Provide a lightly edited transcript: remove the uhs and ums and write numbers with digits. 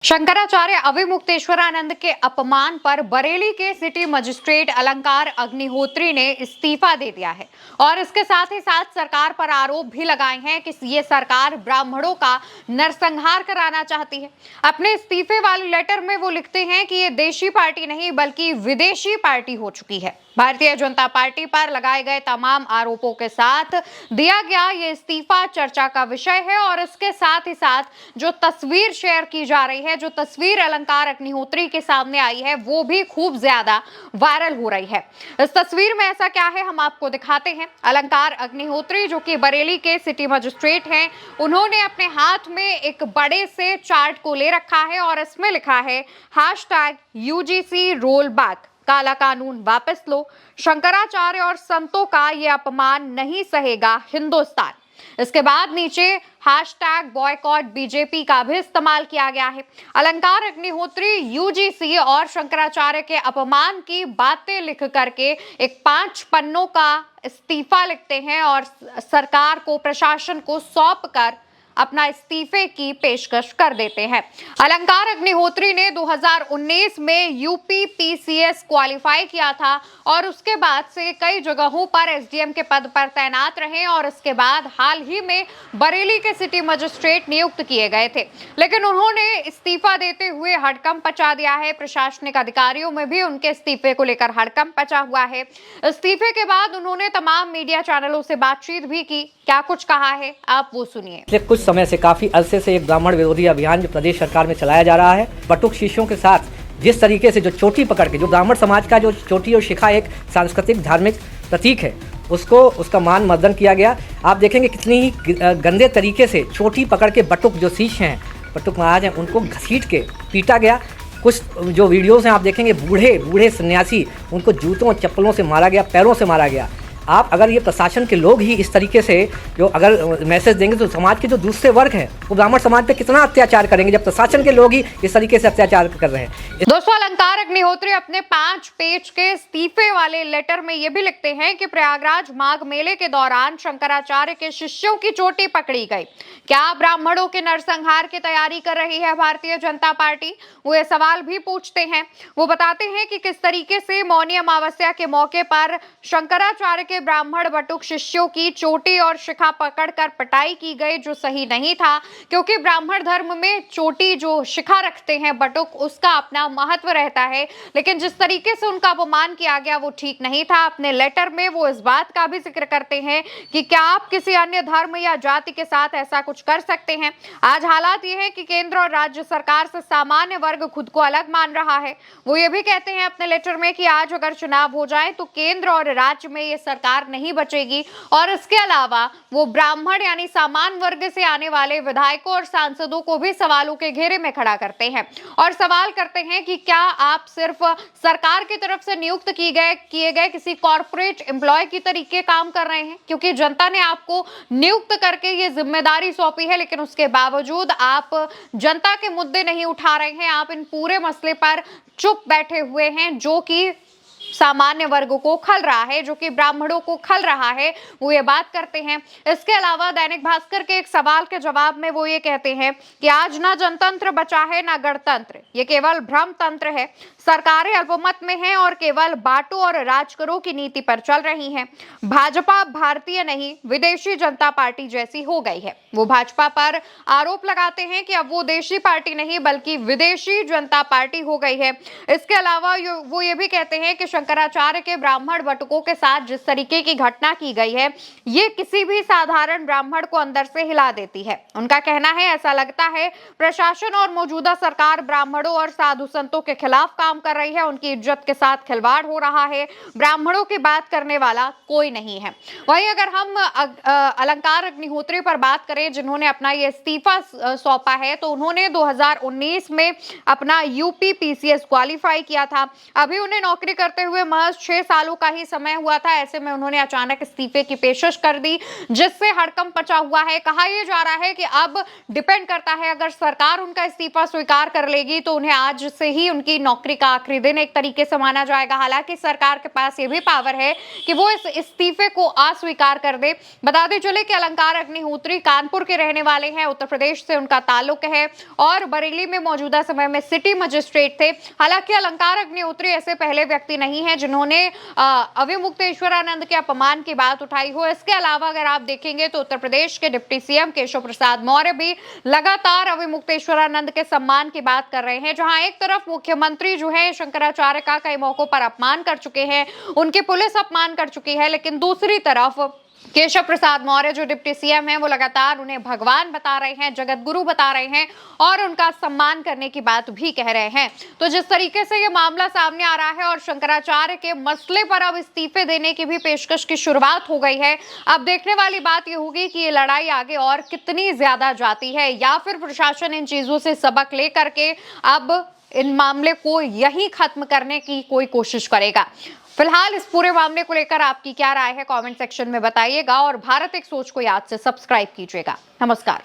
शंकराचार्य अविमुक्तेश्वरानंद के अपमान पर बरेली के सिटी मजिस्ट्रेट अलंकार अग्निहोत्री ने इस्तीफा दे दिया है और इसके साथ ही साथ सरकार पर आरोप भी लगाए हैं कि ये सरकार ब्राह्मणों का नरसंहार कराना चाहती है। अपने इस्तीफे वाले लेटर में वो लिखते हैं कि ये देशी पार्टी नहीं बल्कि विदेशी पार्टी हो चुकी है। भारतीय जनता पार्टी पर लगाए गए तमाम आरोपों के साथ दिया गया ये इस्तीफा चर्चा का विषय है और इसके साथ ही साथ जो तस्वीर शेयर की जा रही है, जो तस्वीर अलंकार अग्निहोत्री के सामने आई है, वो भी खूब ज्यादा वायरल हो रही है। इस तस्वीर में ऐसा क्या है, हम आपको दिखाते हैं। अलंकार अग्निहोत्री जो कि बरेली के सिटी मजिस्ट्रेट हैं, उन्होंने अपने हाथ में एक बड़े से चार्ट को ले रखा है और इसमें लिखा है #UGC रोल बैक, काला कानून वापस लो, शंकराचार्य और संतों का ये अपमान नहीं सहेगा हिंदुस्तान। इसके बाद नीचे #बॉयकॉट बीजेपी का भी इस्तेमाल किया गया है। अलंकार अग्निहोत्री यूजीसी और शंकराचार्य के अपमान की बातें लिख करके एक 5 पन्नों का इस्तीफा लिखते हैं और सरकार को, प्रशासन को सौंप कर अपना इस्तीफे की पेशकश कर देते हैं। अलंकार अग्निहोत्री ने 2019 में यूपीपीसीएस क्वालिफाई किया था और उसके बाद से कई जगहों पर एसडीएम के पद पर तैनात रहे और इसके बाद हाल ही में बरेली के सिटी मजिस्ट्रेट नियुक्त किए गए थे, लेकिन उन्होंने इस्तीफा देते हुए हड़कंप मचा दिया है। प्रशासनिक अधिकारियों में भी उनके इस्तीफे को लेकर हड़कंप मचा हुआ है। इस्तीफे के बाद उन्होंने तमाम मीडिया चैनलों से बातचीत भी की। क्या कुछ कहा है, आप वो सुनिए। कुछ समय से काफी अरसे से एक ब्राह्मण विरोधी अभियान जो प्रदेश सरकार में चलाया जा रहा है, बटुक शिष्यों के साथ जिस तरीके से जो चोटी पकड़ के, जो ब्राह्मण समाज का जो चोटी और शिखा एक सांस्कृतिक धार्मिक प्रतीक है, उसका मान मर्दन किया गया। आप देखेंगे कितनी ही गंदे तरीके से चोटी पकड़ के बटुक जो शिष्य हैं, बटुक महाराज हैं, उनको घसीट के पीटा गया। कुछ जो वीडियोस हैं आप देखेंगे, बूढ़े बूढ़े सन्यासी, उनको जूतों और चप्पलों से मारा गया, पैरों से मारा गया। आप अगर ये प्रशासन के लोग ही इस तरीके से जो अगर मैसेज देंगे तो समाज के जो दूसरे वर्ग हैं वो ब्राह्मण समाज पे कितना अत्याचार करेंगे, जब प्रशासन के लोग ही इस तरीके से अत्याचार कर रहे हैं। दोस्तों, अलंकार अग्निहोत्री अपने 5 पेज के इस्तीफे वाले लेटर में ये भी लिखते हैं कि प्रयागराज माघ मेले के दौरान शंकराचार्य के शिष्यों की चोटी पकड़ी गई। क्या ब्राह्मणों के नरसंहार की तैयारी कर रही है भारतीय जनता पार्टी? वो ये सवाल भी पूछते हैं। वो बताते हैं कि किस तरीके से मौनी अमावस्या के मौके पर शंकराचार्य के ब्राह्मण बटुक शिष्यों की चोटी और शिखा पकड़कर पिटाई की गई, जो सही नहीं था, क्योंकि ब्राह्मण धर्म में चोटी जो शिखा रखते हैं बटुक, उसका अपना महत्व रहता है। लेकिन जिस तरीके से उनका अपमान किया गया वो ठीक नहीं था। अपने लेटर में वो इस बात का भी जिक्र करते हैं कि क्या आप किसी अन्य धर्म या जाति के साथ ऐसा कुछ कर सकते हैं? आज हालात ये है कि केंद्र और राज्य सरकार से सामान्य वर्ग खुद को अलग मान रहा है। वो ये भी कहते हैं अपने लेटर में कि आज अगर चुनाव हो जाए तो केंद्र और राज्य में ये सरकार नहीं बचेगी और इसके अलावा वो ब्राह्मण यानी सामान्य वर्ग से आने वाले विधायकों और सांसदों को भी सवालों के घेरे में खड़ा करते हैं और सवाल करते हैं कि क्या आप सिर्फ सरकार की तरफ से नियुक्त किए गए किसी कॉर्पोरेट एम्प्लॉय की तरीके काम कर रहे हैं, क्योंकि जनता ने आपको नियुक्त करके ये जिम्मेदारी सौंपी है, लेकिन उसके बावजूद आप जनता के मुद्दे नहीं उठा रहे हैं। आप इन पूरे मसले पर चुप बैठे हुए हैं, जो कि सामान्य वर्ग को खल रहा है, जो कि ब्राह्मणों को खल रहा है। वो ये बात करते हैं। इसके अलावा दैनिक भास्कर के एक सवाल के जवाब में वो ये कहते हैं कि आज ना जनतंत्र बचा है ना गणतंत्र, ये केवल भ्रम तंत्र है। सरकारें अल्पमत में हैं और केवल बांटो और राज करो की नीति पर चल रही हैं। भाजपा भारतीय नहीं विदेशी जनता पार्टी जैसी हो गई है। वो भाजपा पर आरोप लगाते हैं कि अब वो देशी पार्टी नहीं बल्कि विदेशी जनता पार्टी हो गई है। इसके अलावा वो ये भी कहते हैं कि शंकराचार्य के ब्राह्मण बटुकों के साथ जिस तरीके की घटना की गई है, ये किसी भी साधारण ब्राह्मण को अंदर से हिला देती है। उनका कहना है, ऐसा लगता है प्रशासन और मौजूदा सरकार ब्राह्मणों और साधु संतों के खिलाफ काम कर रही है, उनकी इज्जत के साथ खिलवाड़ हो रहा है। ब्राह्मणों की बात करने वाला कोई नहीं है। वहीं अगर हम अलंकार अग्निहोत्री पर बात करें, जिन्होंने अपना ये इस्तीफा सौंपा है, तो उन्होंने 2019 में अपना यूपीपीसीएस क्वालिफाई किया था। अभी उन्हें नौकरी करते हुए हुए महज 6 सालों का ही समय हुआ था। ऐसे में उन्होंने अचानक इस्तीफे की पेशकश कर दी, जिससे हड़कंप मचा हुआ है। कहा यह जा रहा है कि अब डिपेंड करता है, अगर सरकार उनका इस्तीफा स्वीकार कर लेगी तो उन्हें आज से ही उनकी नौकरी का आखिरी दिन एक तरीके से माना जाएगा। हालांकि सरकार के पास ये भी पावर है कि वो इस इस्तीफे को अस्वीकार कर दे। बता दें चले कि अलंकार अग्निहोत्री कानपुर के रहने वाले हैं, उत्तर प्रदेश से उनका ताल्लुक है और बरेली में मौजूदा समय में सिटी मजिस्ट्रेट थे। हालांकि अलंकार अग्निहोत्री ऐसे पहले व्यक्ति नहीं है जिन्होंने अविमुक्तेश्वरानंद के अपमान की बात उठाई हो। इसके अलावा अगर आप देखेंगे तो उत्तर प्रदेश के डिप्टी सीएम केशव प्रसाद मौर्य भी लगातार अविमुक्तेश्वरानंद के सम्मान की बात कर रहे हैं। जहां एक तरफ मुख्यमंत्री जो है शंकराचार्य का कई मौकों पर अपमान कर चुके हैं, उनकी पुलिस अपमान कर चुकी है, लेकिन दूसरी तरफ केशव प्रसाद मौर्य जो डिप्टी सीएम हैं वो लगातार उन्हें भगवान बता रहे हैं, जगत गुरु बता रहे हैं और उनका सम्मान करने की बात भी कह रहे हैं। तो जिस तरीके से ये मामला सामने आ रहा है और शंकराचार्य के मसले पर अब इस्तीफे देने की भी पेशकश की शुरुआत हो गई है। अब देखने वाली बात ये होगी कि ये लड़ाई आगे और कितनी ज्यादा जाती है या फिर प्रशासन इन चीजों से सबक लेकर के अब इन मामले को यहीं खत्म करने की कोई कोशिश करेगा। फिलहाल इस पूरे मामले को लेकर आपकी क्या राय है, कमेंट सेक्शन में बताइएगा और भारत एक सोच को याद से सब्सक्राइब कीजिएगा। नमस्कार।